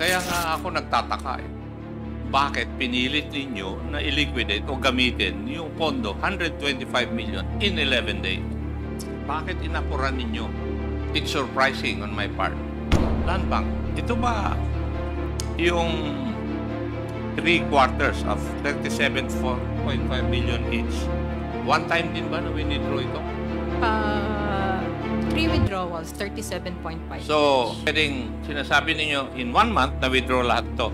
Kaya nga ako nagtataka eh. Bakit pinilit ninyo na i-liquidate o gamitin yung pondo, 125 million in 11 days? Bakit inapuran ninyo? It's surprising on my part. Land Bank, ito ba yung 3/4 of 37.5 million each? One time din ba na winidraw ito? 3 withdrawals, 37.5. So, pwedeng sinasabi ninyo, in 1 month, na-withdraw lahat to.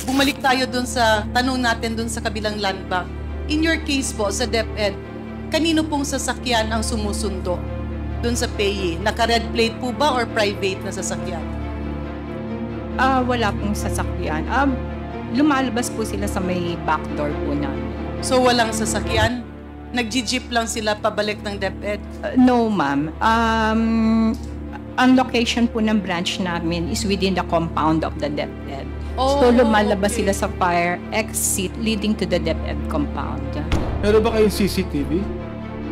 Bumalik tayo dun sa tanong natin dun sa kabilang land bank. In your case po, sa DepEd, kanino pong sasakyan ang sumusundo dun sa payee? Naka-red plate po ba or private na sasakyan? Wala pong sasakyan. Lumalabas po sila sa may backdoor po namin. So walang sasakyan? Nag-jeep lang sila pabalik ng DepEd? No, ma'am. Ang location po ng branch namin is within the compound of the DepEd. So lumalabas sila sa fire exit leading to the DepEd compound. Meron ba kayong CCTV?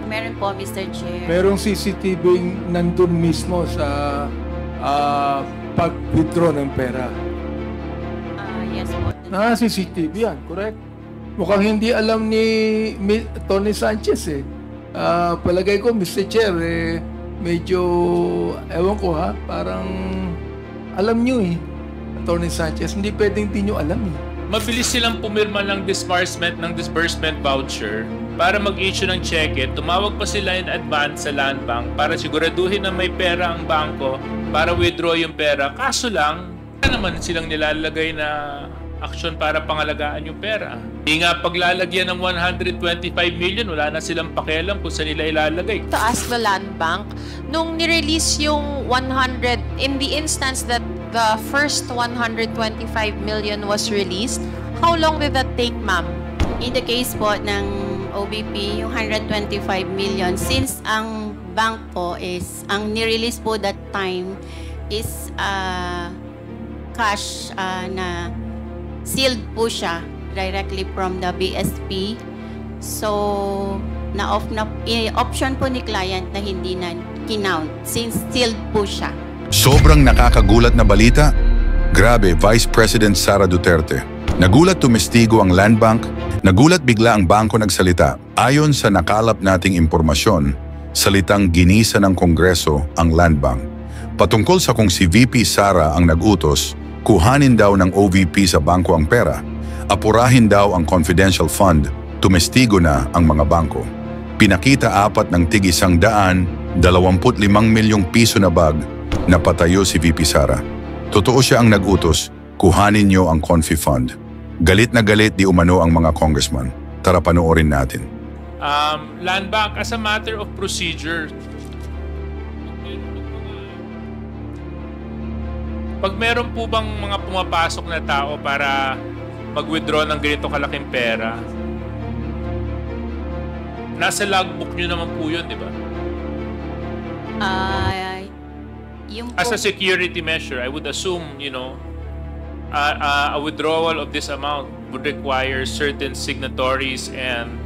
Meron po, Mr. Chair. Merong CCTV nandun mismo sa pag-withdraw ng pera. Yes po. CCTV yan, correct? Mukhang hindi alam ni Tony Sanchez eh. Palagay ko, Mr. Chair, medyo, ewan ko ha, parang alam nyo eh. Tony Sanchez, hindi pwedeng di nyo alam eh. Mabilis silang pumirma ng disbursement voucher para mag-issue ng cheque. Tumawag pa sila in advance sa Land Bank para siguraduhin na may pera ang bangko para withdraw yung pera. Kaso lang, wala naman silang nilalagay na aksyon para pangalagaan yung pera. Hindi nga paglalagyan ng 125 million, wala na silang pakialam kung saan nila ilalagay. To ask the Land Bank, nung nirelease yung 100, in the instance that the first 125 million was released, how long did that take, ma'am? In the case po ng OBP, yung 125 million, since ang bank po is, ang nirelease po that time is cash na sealed po siya directly from the BSP. So, option po ni client na hindi na kinount since sealed po siya. Sobrang nakakagulat na balita? Grabe, Vice President Sara Duterte. Nagulat tumestigo ang Land Bank, nagulat bigla ang bangko nagsalita. Ayon sa nakalap nating impormasyon, salitang ginisa ng Kongreso ang Land Bank. Patungkol sa kung si VP Sara ang nagutos, kuhanin daw ng OVP sa bangko ang pera, apurahin daw ang confidential fund, tumestigo na ang mga bangko. Pinakita apat ng tig 125 milyong piso na bag na patayo si VP Sara. Totoo siya ang nagutos, kuhanin niyo ang Confi Fund. Galit na galit di umano ang mga congressman. Tara panoorin natin. Land Bank, as a matter of procedure, pag meron po bang mga pumapasok na tao para mag-withdraw ng ganito kalaking pera, nasa logbook nyo naman po yun, di ba? As a security measure, I would assume, you know, a withdrawal of this amount would require certain signatories and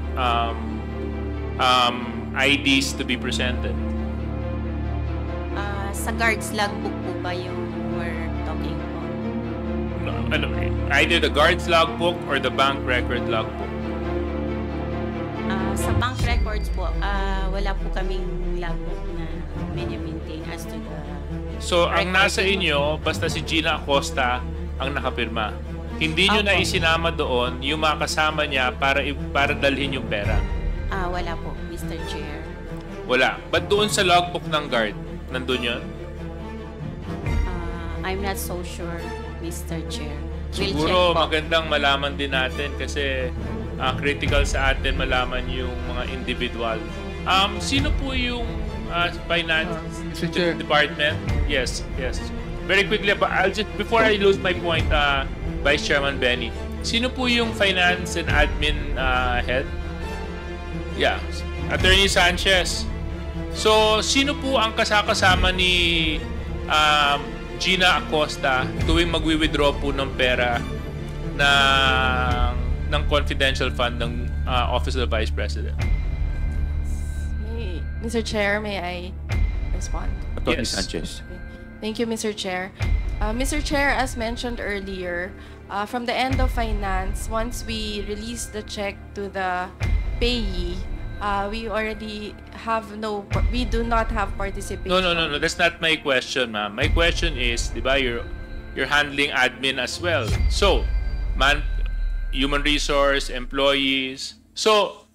IDs to be presented. Sa guards logbook po ba yung we're talking about? No, either the guards logbook or the bank record logbook. Sa bank records po, wala po kaming logbook na maintain as to the... So, ang nasa inyo, basta si Gina Acosta ang nakapirma. Hindi nyo na isinama doon yung mga kasama niya para dalhin yung pera? Wala po, Mr. Chair. Wala. But doon sa logbook ng guard, nandun yun? I'm not so sure, Mr. Chair. Siguro magandang malaman din natin kasi critical sa atin malaman yung mga individual. Sino po yung finance department? Yes. Very quickly, I'll just, before I lose my point, Vice Chairman Benny, sino po yung finance and admin head? Yeah, Attorney Sanchez. So, sino po ang kasama ni Gina Acosta tuwing magwi-withdraw po ng pera ng confidential fund ng Office of the Vice President? Mr. Chair, may I respond? Attorney Yes. Sanchez. Thank you, Mr. Chair. Mr. Chair, as mentioned earlier, from the end of finance, once we release the check to the payee, we already have we do not have participation. No. That's not my question, ma'am. My question is, di ba, you're handling admin as well. So, human resource, employees. So,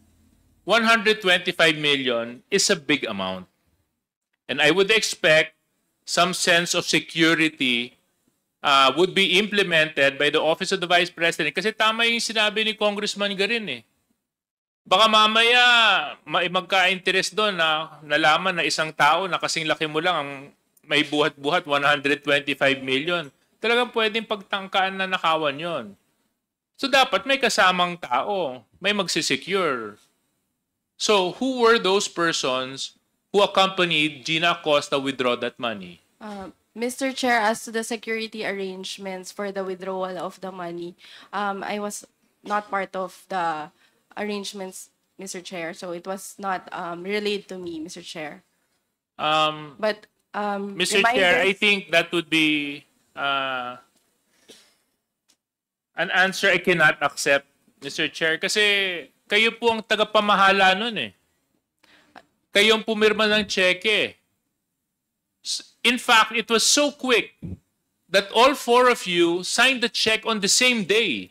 125 million is a big amount. And I would expect some sense of security would be implemented by the Office of the Vice President. Kasi tama yung sinabi ni Congressman Garin eh. Baka mamaya magka-interest doon na nalaman na isang tao na kasing laki mo lang ang may buhat-buhat 125 million. Talagang pwedeng pagtangkaan na nakawan yon. So dapat may kasamang tao, may magsisecure. So who were those persons who accompanied Gina Acosta withdraw that money? Mr. Chair, as to the security arrangements for the withdrawal of the money, I was not part of the arrangements, Mr. Chair, so it was not relayed to me, Mr. Chair. But Mr. Chair, I think that would be an answer I cannot accept, Mr. Chair, kasi kayo po ang tagapamahala nun eh. Kayo ang pumirma ng cheque. In fact, it was so quick that all four of you signed the check on the same day.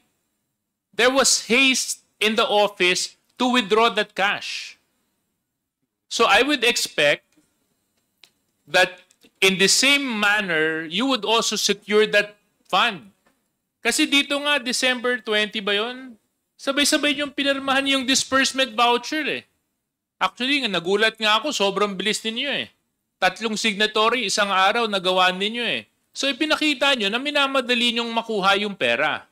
There was haste in the office to withdraw that cash. So I would expect that in the same manner, you would also secure that fund. Kasi dito nga, December 20 ba yun? Sabay-sabay yung pinirmahan yung disbursement voucher eh. Actually, nagulat nga ako, sobrang bilis ninyo eh. 3 signatory, isang araw, nagawa ninyo eh. So ipinakita nyo na minamadali nyong makuha yung pera.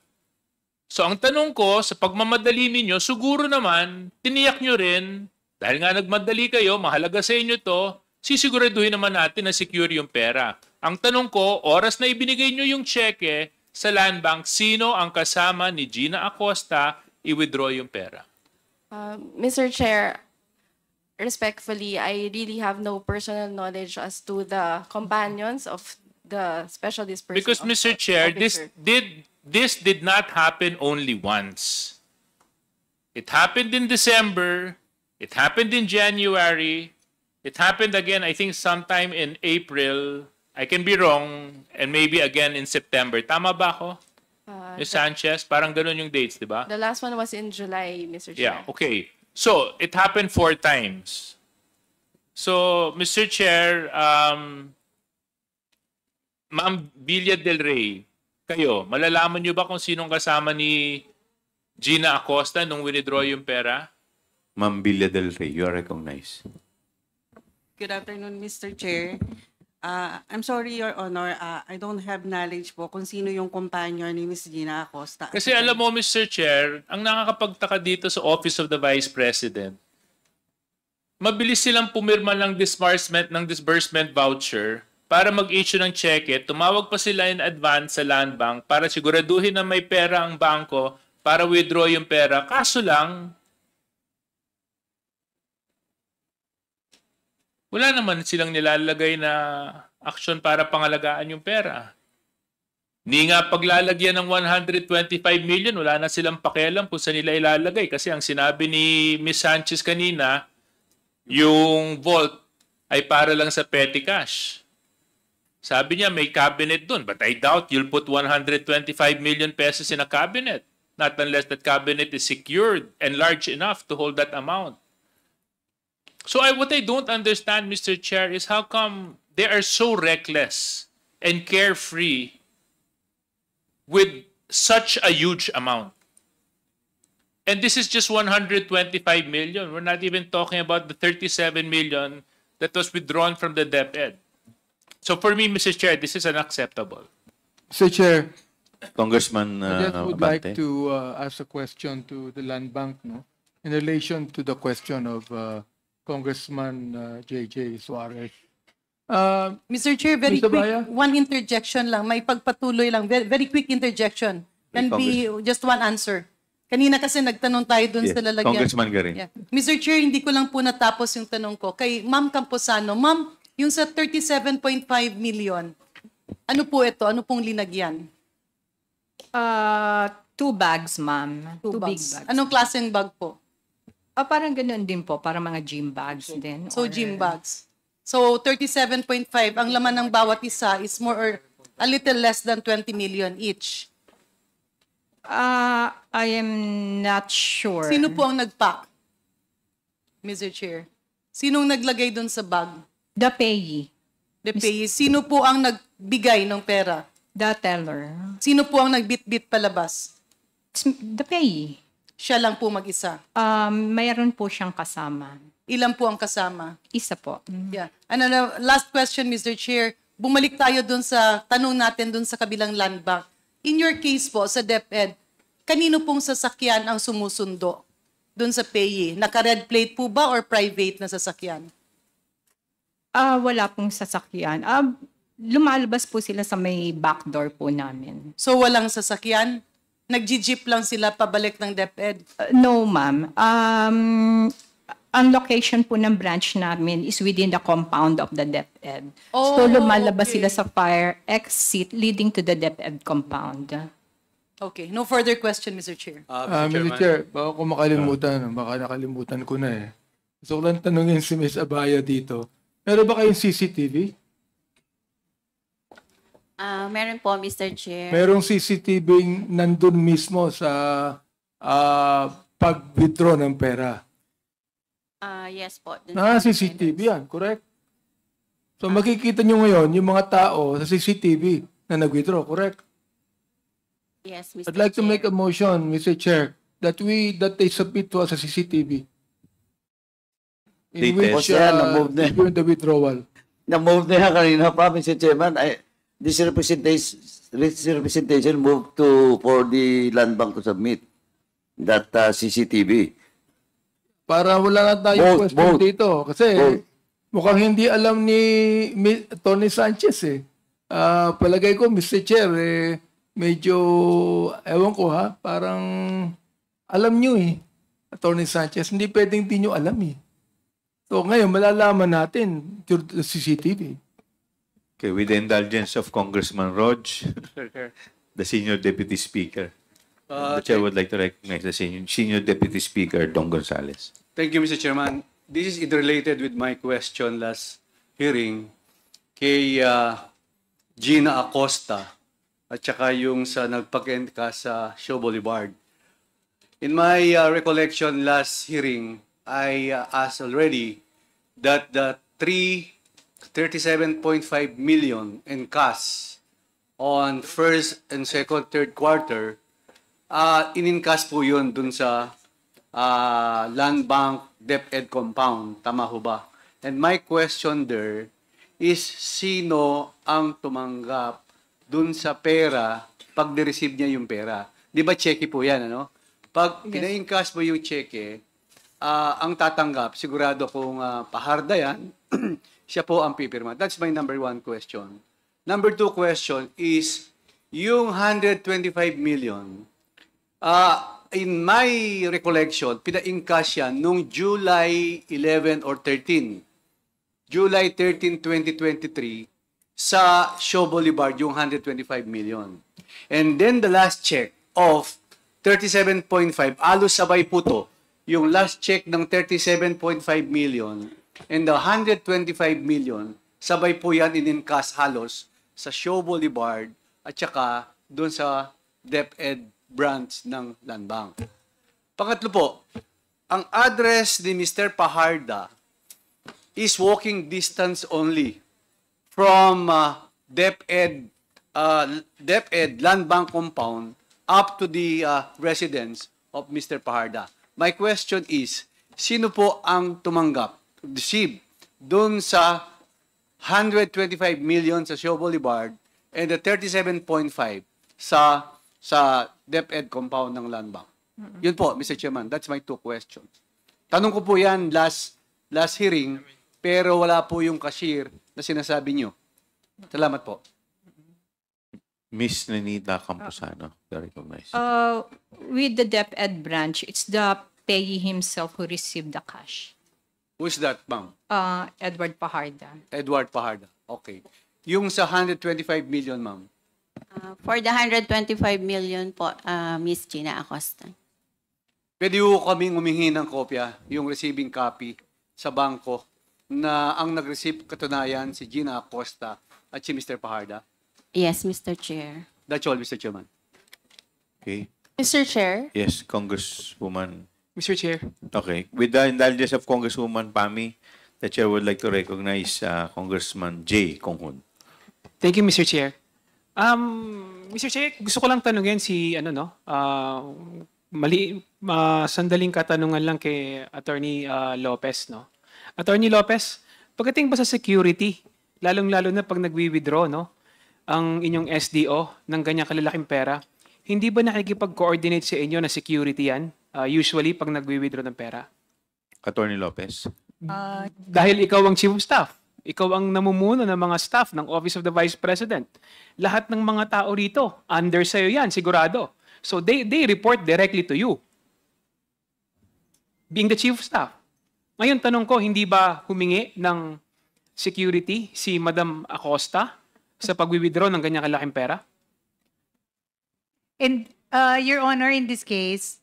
So ang tanong ko, sa pagmamadali ninyo, siguro naman, tiniyak nyo rin, dahil nga nagmadali kayo, mahalaga sa inyo to, sisiguraduhin naman natin na secure yung pera. Ang tanong ko, oras na ibinigay nyo yung cheque sa Land Bank, sino ang kasama ni Gina Acosta i-withdraw yung pera? Mr. Chair, respectfully, I really have no personal knowledge as to the companions of the special disbursement. Because, Mr. Chair, this did not happen only once. It happened in December. It happened in January. It happened again, I think, sometime in April. I can be wrong. And maybe again in September. Tama ba ako? Ms. Sanchez? Parang ganun yung dates, di ba? The last one was in July, Mr. Chair. Yeah, okay. So, it happened 4 times. So, Mr. Chair, Ma'am Villa Del Rey, kayo, malalaman nyo ba kung sinong kasama ni Gina Acosta nung withdraw yung pera? Ma'am Villa Del Rey, you are recognized. Good afternoon, Mr. Chair. I'm sorry, Your Honor, I don't have knowledge po kung sino yung companion ni Ms. Gina Acosta. Kasi alam mo, Mr. Chair, ang nakakapagtaka dito sa Office of the Vice President, mabilis silang pumirma ng disbursement voucher para mag-issue ng cheque. Tumawag pa sila in advance sa Land Bank para siguraduhin na may pera ang bangko para withdraw yung pera. Kaso lang, wala naman silang nilalagay na action para pangalagaan yung pera. Ni nga paglalagyan ng 125 million, wala na silang pakialam kung saan nila ilalagay. Kasi ang sinabi ni Ms. Sanchez kanina, yung vault ay para lang sa petty cash. Sabi niya may cabinet dun, but I doubt you'll put 125 million pesos in a cabinet. Not unless that cabinet is secured and large enough to hold that amount. So what I don't understand, Mr. Chair, is how come they are so reckless and carefree with such a huge amount. And this is just 125 million. We're not even talking about the 37 million that was withdrawn from the DepEd. So for me, Mr. Chair, this is unacceptable. Mr. Chair, Congressman I just would Abante. like to ask a question to the Land Bank, no, in relation to the question of Congressman J.J. Suarez. Mr. Chair, very Mr. quick, Baya? one interjection lang. May pagpatuloy lang. Very quick interjection. Can be just one answer. Kanina kasi nagtanong tayo dun sa lalagyan. Congressman Garin. Yeah. Mr. Chair, hindi ko lang po natapos yung tanong ko. Kay Ma'am Camposano, Ma'am, yung sa 37.5 million, Ano po ito? Ano pong linagyan? 2 bags, ma'am. Two big Bags. bags. Anong klaseng bag po? Parang ganun din po, para mga gym bags din. So, or- gym bags. So, 37.5, ang laman ng bawat isa is more or a little less than 20 million each. I am not sure. Sino po ang nag-pack, Mr. Chair? Sinong naglagay dun sa bag? The payee. The payee. Sino po ang nagbigay ng pera? The teller. Sino po ang nagbitbit palabas? The payee. Siya lang po mag-isa. Mayroon po siyang kasama. Ilan po ang kasama? Isa po. Yeah. And last question, Mr. Chair. Bumalik tayo dun sa tanong natin dun sa kabilang land bank. In your case po, sa DepEd, kanino pong sasakyan ang sumusundo dun sa payee? Naka-red plate po ba or private na sasakyan? Wala pong sasakyan. Lumalabas po sila sa may back door po namin. So walang sasakyan? Nag-jeep lang sila pabalik ng DepEd? No, ma'am. Ang location po ng branch namin is within the compound of the DepEd. Oh, So lumalabas okay. sila sa fire exit leading to the DepEd compound. Okay. No further question, Mr. Chair. Mr. Chair, baka kung makalimutan, baka nakalimutan ko na eh. Gusto ko lang tanungin si Ms. Abaya dito. Meron ba kayong CCTV? Meron po, Mr. Chair. Merong CCTV nandun mismo sa pag-withdraw ng pera. Yes po. dun Na sa CCTV yan, correct? So makikita nyo ngayon yung mga tao sa CCTV na nag-withdraw, correct? Yes, Mr. I'd like to Chair. make a motion, Mr. Chair, that they submit to us a CCTV. In Details. which, Yan, na-move na. during the withdrawal. Na-move na yan kanina pa, Mr. Chairman. This representation moved for the land bank to submit that CCTV. Para wala na tayong question Vote. dito. Kasi Vote. mukhang hindi alam ni Tony Sanchez eh. Palagay ko, Mr. Chair, medyo, ewan ko ha, parang alam nyo eh, Attorney Sanchez. Hindi pwedeng di nyo alam eh. So ngayon, malalaman natin through the CCTV. Okay, with the indulgence of Congressman Rog, Sir Chair. the Senior Deputy Speaker. The Chair would like to recognize the Senior Deputy Speaker, Don Gonzales. Thank you, Mr. Chairman. This is interrelated with my question last hearing kay Gina Acosta at saka yung sa nagpag-end ka sa Show Boulevard. In my recollection last hearing, I asked already that the 37.5 million in cash on first and second, third quarter, in-encash po yun dun sa Land Bank DepEd compound. Tama ho ba? And my question there is, sino ang tumanggap dun sa pera pag ni-receive niya yung pera? Di ba cheque po yan, ano? Pag pina-encash mo yung cheque, ang tatanggap, sigurado kung paharda yan, siya po ang pipirma. That's my number one question. Number two question is, yung 125 million, in my recollection, pina-encash yan nung July 11 or 13. July 13, 2023, sa Show Boulevard, yung 125 million. And then the last check of 37.5, alos sabay po to, yung last check ng 37.5 million and the 125 million, sabay po yan in-encash halos sa Show Boulevard at saka doon sa DepEd branch ng Land Bank. Pangatlo po, ang address ni Mr. Paharda is walking distance only from DepEd Land Bank compound up to the residence of Mr. Paharda. My question is, sino po ang tumanggap, receive, doon sa 125 million sa Show Boulevard and the 37.5 sa DepEd compound ng Land Bank? Yun po, Mr. Chairman, that's my two questions. Tanong ko po yan last hearing, pero wala po yung cashier na sinasabi nyo. Salamat po. Miss Nenita Camposano, I recognize. With the DepEd branch, it's the payee himself who received the cash. Who is that, ma'am? Edward Paharda. Edward Paharda. Okay. Yung sa 125 million, ma'am. For the 125 million po, Miss Gina Acosta. Pwede po kaming humingi ng kopya, yung receiving copy sa bangko na ang nag-receive katunayan si Gina Acosta at si Mr. Paharda. Yes, Mr. Chair. That's all, Mr. Chairman. Okay. Mr. Chair? Yes, Congresswoman. Mr. Chair. Okay. With the indulgence of Congresswoman Pami, the Chair would like to recognize Congressman J. Konghun. Thank you, Mr. Chair. Mr. Chair, gusto ko lang tanungin si, sandaling katanungan lang kay Attorney Lopez, no? Attorney Lopez, pagdating ba sa security, lalong-lalo na pag nagwi-withdraw, no, ang inyong SDO ng ganyang kalalaking pera, hindi ba nakikipag-coordinate sa inyo na security yan? Usually, pag nagwi-withdraw ng pera? Attorney Lopez. Dahil ikaw ang Chief of Staff, ikaw ang namumuno ng mga staff ng Office of the Vice President. Lahat ng mga tao rito, under sa'yo yan, sigurado. So they report directly to you. Being the Chief of Staff. Ngayon, tanong ko, hindi ba humingi ng security si Madam Acosta sa pag-withdraw ng ganyang kalaking pera? And, Your Honor, in this case,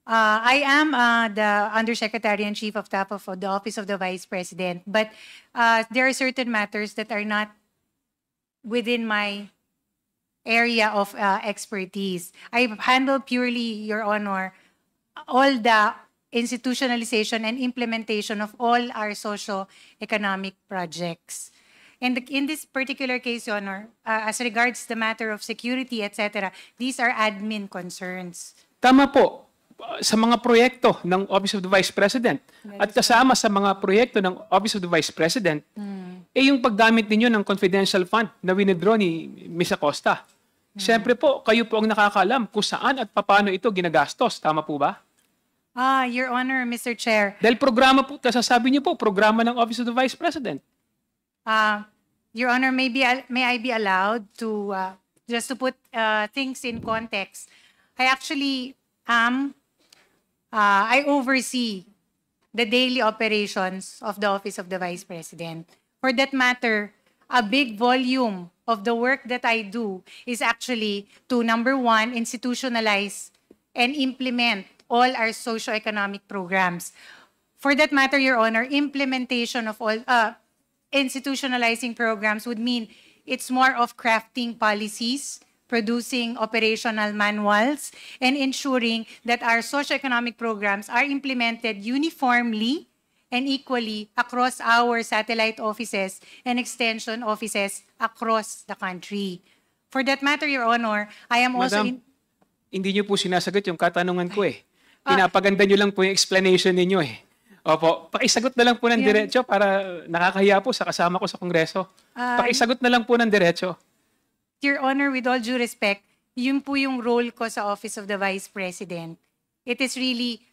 I am the Undersecretary and Chief of Staff of the Office of the Vice President, but there are certain matters that are not within my area of expertise. I handle purely, Your Honor, all the institutionalization and implementation of all our socio-economic projects. And in this particular case, Your Honor, as regards the matter of security, etc., these are admin concerns. Tama po. Sa mga proyekto ng Office of the Vice President at kasama sa mga proyekto ng Office of the Vice President, yung paggamit ninyo ng confidential fund na winidraw ni Ms. Acosta. Siyempre po, kayo po ang nakakaalam kung saan at paano ito ginagastos. Tama po ba? Your Honor, Mr. Chair. Dahil programa po, kasasabi niyo po, programa ng Office of the Vice President. Your Honor, may I be allowed to, just to put things in context, I actually I oversee the daily operations of the Office of the Vice President. For that matter, a big volume of the work that I do is actually to, number one, institutionalize and implement all our socio-economic programs. For that matter, Your Honor, implementation of all institutionalizing programs would mean it's more of crafting policies, producing operational manuals, and ensuring that our socio-economic programs are implemented uniformly and equally across our satellite offices and extension offices across the country. For that matter, Your Honor, I am also... Madam, hindi niyo po sinasagot yung katanungan ko eh. Pinapaganda niyo lang po yung explanation ninyo eh. Opo, pakisagot na lang po ng diretso para nakakahiya po sa kasama ko sa Kongreso. Pakisagot na lang po ng diretso. Your Honor, with all due respect, yun po yung role ko sa Office of the Vice President. It is really,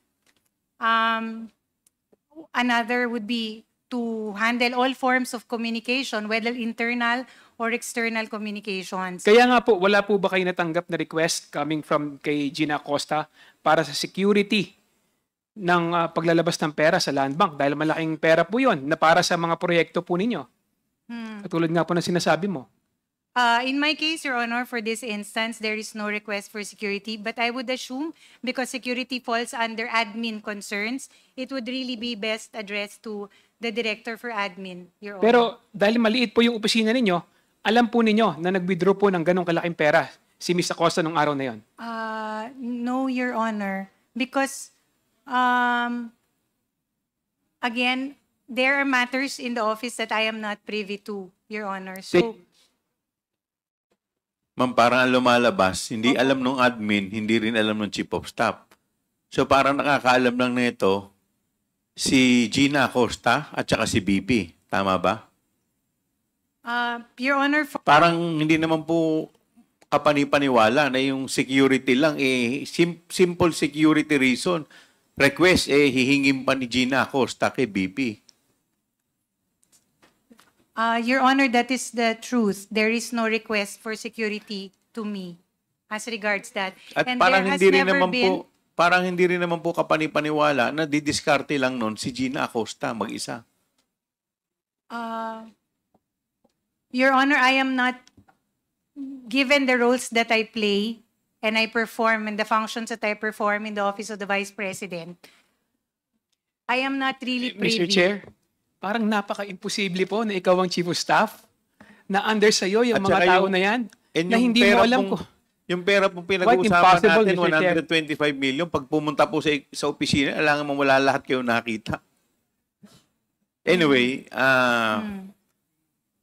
another would be to handle all forms of communication, whether internal or external communications. Kaya nga po, wala po ba kayo natanggap na request coming from kay Gina Acosta para sa security ng paglalabas ng pera sa Land Bank? Dahil malaking pera po yun na para sa mga proyekto po ninyo. Katulad nga po ng sinasabi mo. In my case, Your Honor, for this instance, there is no request for security, but I would assume because security falls under admin concerns, it would really be best addressed to the Director for Admin, Your Honor. Pero dahil maliit po yung opisina ninyo, alam po ninyo na nag-withdraw po ng ganong kalaking pera si Ms. Acosta nung araw na yon? No, Your Honor, because again, there are matters in the office that I am not privy to, Your Honor. So, Ma'am, parang ang lumalabas, hindi alam ng admin, hindi rin alam ng Chief of Staff. So parang nakakaalam lang nito si Gina Acosta at saka si BP. Tama ba? Your Honor, parang hindi naman po kapanipaniwala na yung security lang, simple security reason. Request, hihingin pa ni Gina Acosta kay BP. Your Honor, that is the truth. There is no request for security to me as regards that. At And parang there has hindi rin never naman been, po kapanipaniwala na didiskarte lang nun si Gina Acosta mag-isa. Your Honor, I am not, given the roles that I play and I perform and the functions that I perform in the Office of the Vice President, I am not really privy. Mr. Chair, parang napaka-imposible po na ikaw ang Chief of Staff, na under sa'yo yung At mga saka tao yung- na yan, And na yung hindi mo pera alam pong- ko. Yung pera pong Quite pinag-uusapan impossible, natin, Mr. Chair. 125 million, pag pumunta po sa opisina, alangan mo wala lahat kayo nakita. Anyway,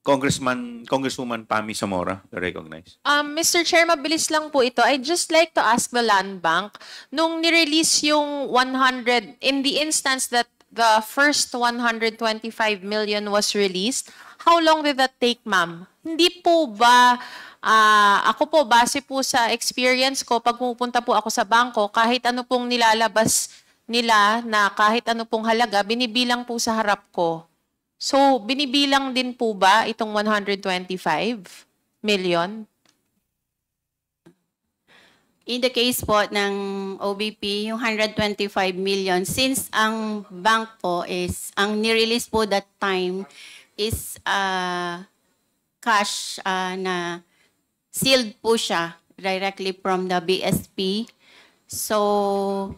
Congresswoman Pami Zamora, to recognize. Mr. Chair, mabilis lang po ito. I'd just like to ask the Land Bank, nung nirelease yung 100, in the instance that the first 125 million was released, how long did that take, ma'am? Hindi po ba, ako po, base po sa experience ko, pag pupunta po ako sa bangko, kahit ano pong nilalabas nila na kahit ano pong halaga, binibilang po sa harap ko. So, binibilang din po ba itong 125 million? In the case po ng OBP, yung 125 million, since ang bank po is, ang nirelease po that time is cash na sealed po siya directly from the BSP. So,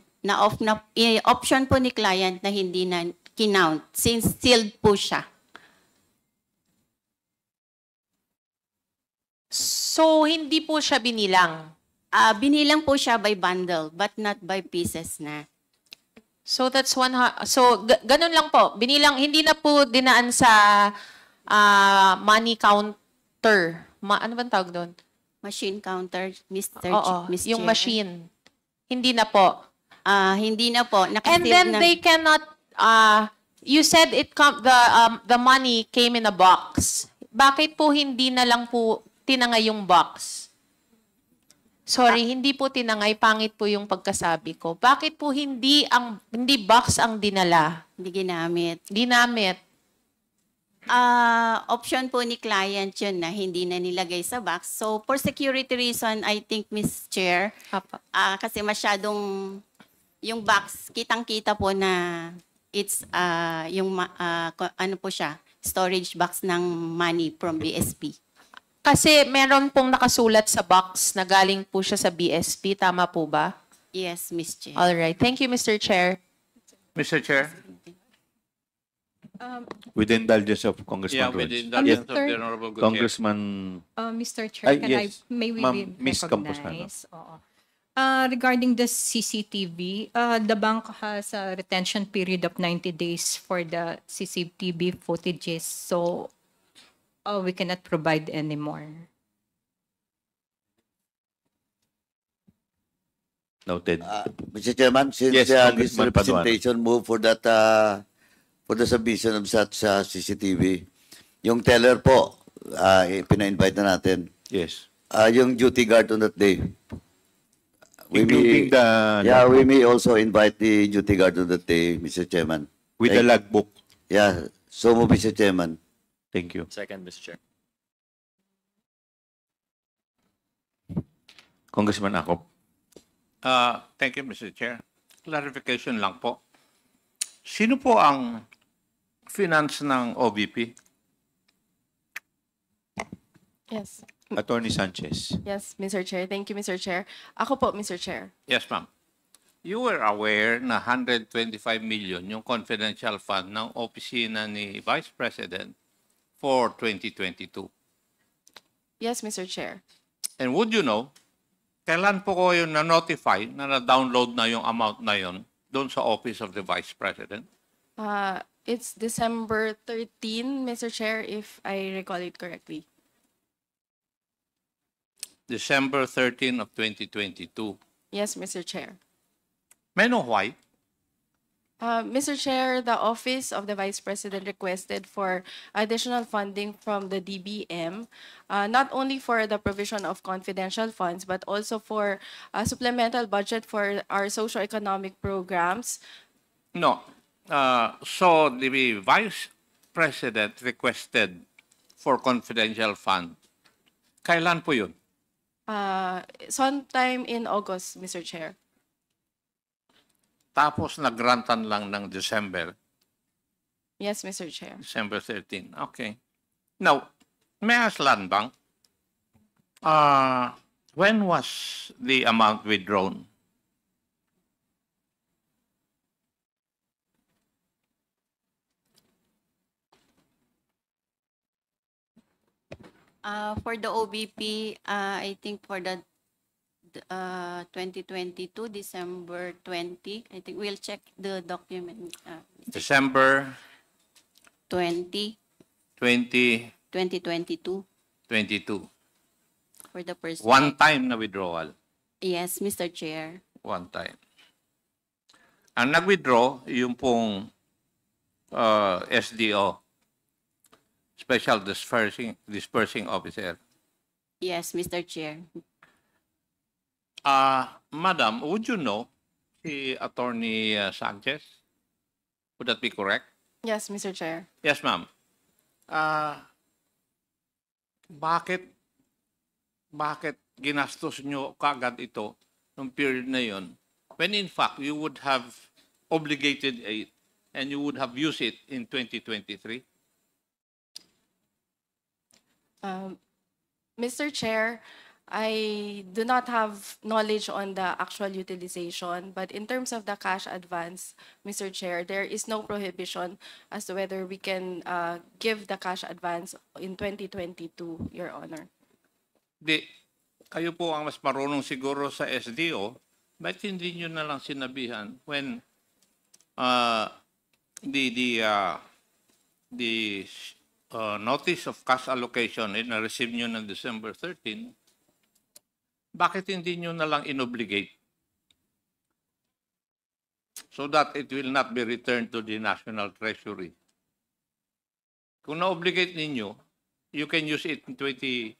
option po ni client na hindi na kinount since sealed po siya. So, hindi po siya binilang? Binilang po siya by bundle but not by pieces na. So, that's ganun lang po. Binilang, hindi na po dinaan sa money counter. Ano bang tawag doon? Machine counter, Mr. Oo, Mr. yung machine. Hindi na po. Hindi na po. And then they cannot, you said the money came in a box. Bakit po hindi na lang po tinangay yung box? Sorry, hindi po tinangay, pangit po yung pagkasabi ko. Bakit po hindi box ang dinala? Hindi ginamit. Ginamit. Option po ni client yun na hindi na nilagay sa box. So, for security reason, I think, Ms. Chair, kasi masyadong yung box, kitang-kita po na it's ano po siya, storage box ng money from BSP. Kasi meron pong nakasulat sa box na galing po siya sa BSP. Tama po ba? Yes, Ms. Chair. All right. Thank you, Mr. Chair. Mr. Chair? With the indulgence of Congressman with the Rhodes. indulgence of the Honorable Gutierrez. Congressman... Mr. Chair, yes. may we Ma'am, be Miss Campos na, no? recognized? Oo. Regarding the CCTV, the bank has a retention period of 90 days for the CCTV footages. So, we cannot provide anymore. Noted. Mr. Chairman, since Yes, this Congressman representation move for that for the submission of such CCTV, yung teller po, pina-invite na natin. Yes. Yung duty guard on that day. Including we may also invite the duty guard on that day, Mr. Chairman. With the logbook. Yeah. So move, Mr. Chairman. Thank you. Second, Mr. Chair. Congressman Acop. Thank you, Mr. Chair. Clarification lang po. Sino po ang finance ng OBP? Yes. Attorney Sanchez. Yes, Mr. Chair. Thank you, Mr. Chair. Ako po, Mr. Chair. Yes, ma'am. You were aware na 125 million yung confidential fund ng opisina ni Vice President for 2022. Yes, Mr. Chair. And would you know, kailan po ko yung na-notify na na-download na yung amount na yun doon sa Office of the Vice President? It's December 13, Mr. Chair, if I recall it correctly. December 13 of 2022. Yes, Mr. Chair. May I know why? Mr. Chair, the Office of the Vice President requested for additional funding from the DBM, not only for the provision of confidential funds, but also for a supplemental budget for our socio-economic programs. No. So the Vice President requested for confidential fund. Kailan po yun? Sometime in August, Mr. Chair. Tapos nagrantan lang ng December. Yes, Mr. Chair. December 13. Okay. Now, May I ask Land Bank, when was the amount withdrawn? For the OBP, I think for the 2022, December 20, I think we'll check the document. December 20, 2022. 2022 for the first. One time na withdrawal. Yes, Mr. Chair. One time. Ang nag-withdraw, yung pong SDO, Special Dispersing Officer. Yes, Mr. Chair. Madam, would you know si Attorney Sanchez? Would that be correct? Yes, Mr. Chair. Yes, ma'am. Bakit ginastos nyo kagad ito nung period na yon, when in fact you would have obligated it and you would have used it in 2023? Mr. Chair, I do not have knowledge on the actual utilization, but in terms of the cash advance, Mr. Chair, there is no prohibition as to whether we can give the cash advance in 2022, Your Honor. Kayo po ang mas marunong siguro sa SDO, ba't hindi nyo na lang sinabihan when the notice of cash allocation na receive nyo ng December 13, bakit hindi nyo na lang inobligate so that it will not be returned to the National Treasury? Kung na-obligate ninyo, you can use it in 2023.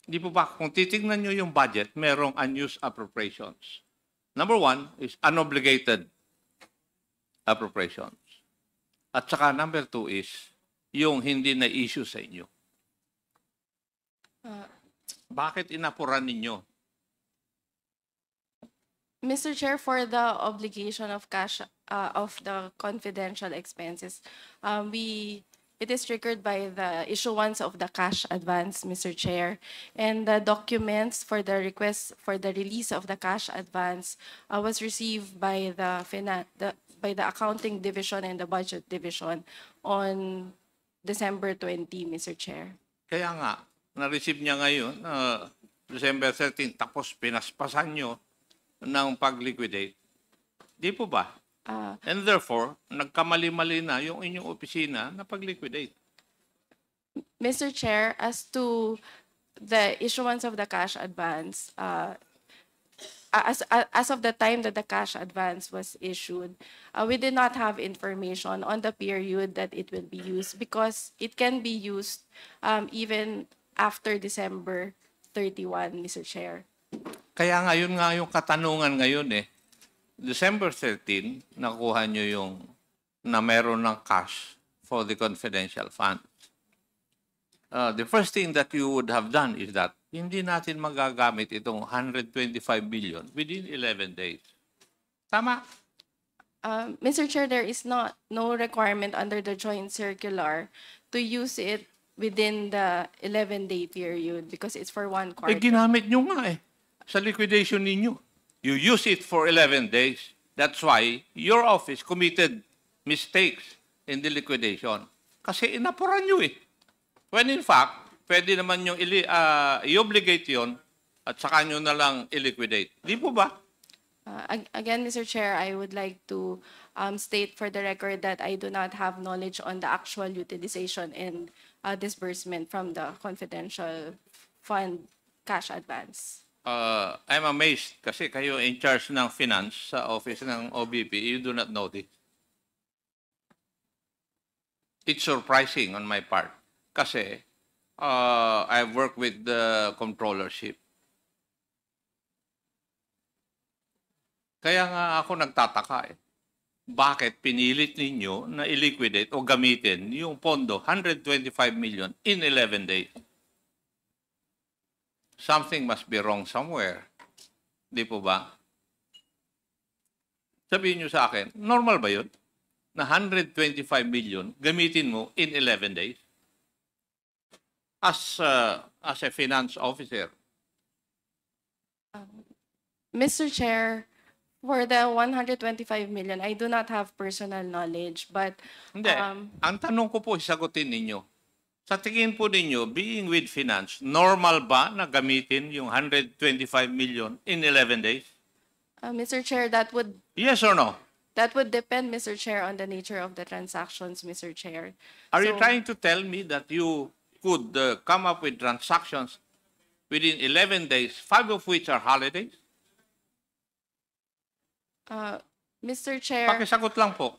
Di po ba, kung titignan nyo yung budget, merong unused appropriations. Number one is unobligated appropriations. At saka number two is yung hindi na issue sa inyo. Bakit inapuran ninyo? Mr. Chair, for the obligation of cash of the confidential expenses, it is triggered by the issuance of the cash advance, Mr. Chair, and the documents for the request for the release of the cash advance was received by the accounting division and the budget division on December 20, Mr. Chair. Kaya nga, na-receive niya ngayon, December 13, tapos pinaspasan nyo ng pag-liquidate. Di po ba? And therefore, nagkamali-mali na yung inyong opisina na pag-liquidate. Mr. Chair, as to the issuance of the cash advance, as of the time that the cash advance was issued, we did not have information on the period that it will be used because it can be used even after December 31, Mr. Chair. Kaya ngayon nga yung katanungan ngayon December 13, nakuha nyo yung na meron ng cash for the confidential fund. The first thing that you would have done is that hindi natin magagamit itong 125 billion within 11 days. Tama? Mr. Chair, there is no requirement under the joint circular to use it within the 11-day period because it's for one quarter. Ginamit nyo nga sa liquidation ninyo. You use it for 11 days. That's why your office committed mistakes in the liquidation. Kasi inapuran nyo When in fact, pwede naman yung i-obligate yun at saka nyo na lang i-liquidate. Di po ba? Again, Mr. Chair, I would like to state for the record that I do not have knowledge on the actual utilization and disbursement from the confidential fund cash advance. I'm amazed kasi kayo in charge ng finance sa office ng OBP, you do not know this. It's surprising on my part kasi I've worked with the controllership. Kaya nga ako nagtataka Bakit pinilit ninyo na i-liquidate o gamitin yung pondo 125 million in 11 days? Something must be wrong somewhere. Di po ba? Sabihin nyo sa akin, normal ba yun? na 125 million gamitin mo in 11 days? As a finance officer. Mr. Chair, for the 125 million, I do not have personal knowledge, but Hindi. Ang tanong ko po, isagutin ninyo. Sa tingin po ninyo, being with finance, normal ba na gamitin yung 125 million in 11 days? Mr. Chair, that would Yes or no? depend, Mr. Chair, on the nature of the transactions, Mr. Chair. Are you So- trying to tell me that you could come up with transactions within 11 days, 5 of which are holidays? Mr. Chair, Pakisagot lang po.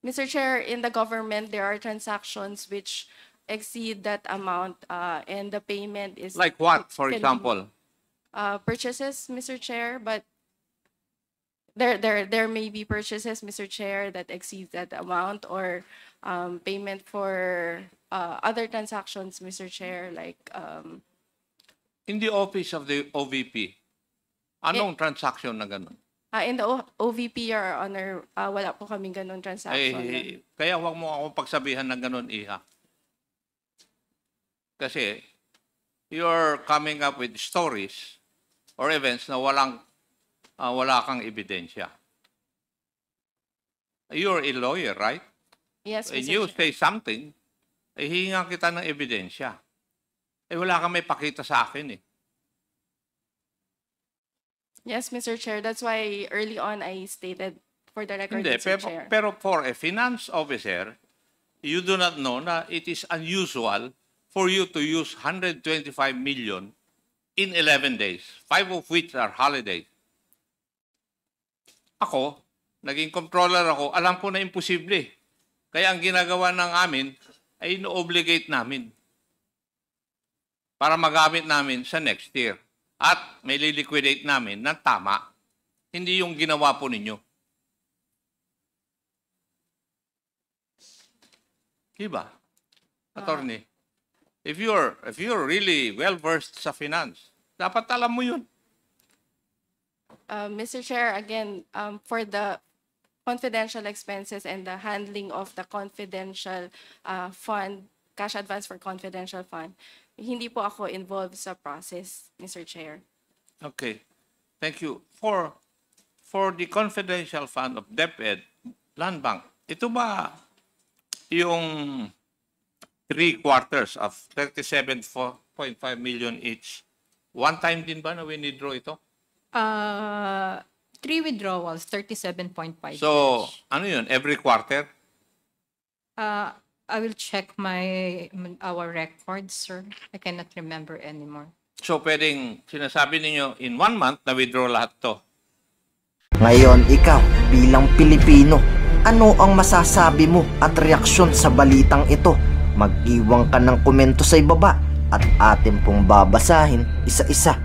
Mr. Chair, in the government, there are transactions which exceed that amount, and the payment is Like what, for can be, example? purchases, Mr. Chair, but there may be purchases, Mr. Chair, that exceed that amount, or payment for other transactions, Mr. Chair, like In the office of the OVP, anong transaction na ganun? in the OVP, Your Honor, wala po kaming ganun transaction. Kaya huwag mo akong pagsabihan ng ganun, Iha. Kasi, you're coming up with stories or events na wala kang ebidensya. You're a lawyer, right? Yes, And Mr. you Chair. say something, hihingan kita ng ebidensya. Wala kang may pakita sa akin eh. Yes, Mr. Chair. That's why early on I stated for the record, Hindi, Mr. Chair. pero for a finance officer, you do not know na it is unusual for you to use 125 million in 11 days, 5 of which are holidays. Ako, naging controller ako, alam ko na imposible. Kaya ang ginagawa ng amin ay ino-obligate namin para magamit namin sa next year. At may liquidate namin na tama. Hindi yung ginawa po ninyo. Diba? Attorney, if you're really well-versed sa finance, dapat alam mo yun. Mr. Chair, again, for the confidential expenses and the handling of the confidential fund, cash advance for confidential fund, hindi po ako involved sa process, Mr. Chair. Okay. Thank you. For the confidential fund of DepEd, Land Bank, ito ba yung 3/4 of 37.5 million each? One time din ba na winidraw ito? 3 withdrawals, 37.5. So, ano yun? Every quarter? I will check our records, sir. I cannot remember anymore. So, pwedeng sinasabi ninyo, in 1 month, na-withdraw lahat to. Ngayon, ikaw, bilang Pilipino, ano ang masasabi mo at reaksyon sa balitang ito? Mag-iwan ka ng komento sa ibaba at atin pong babasahin isa-isa.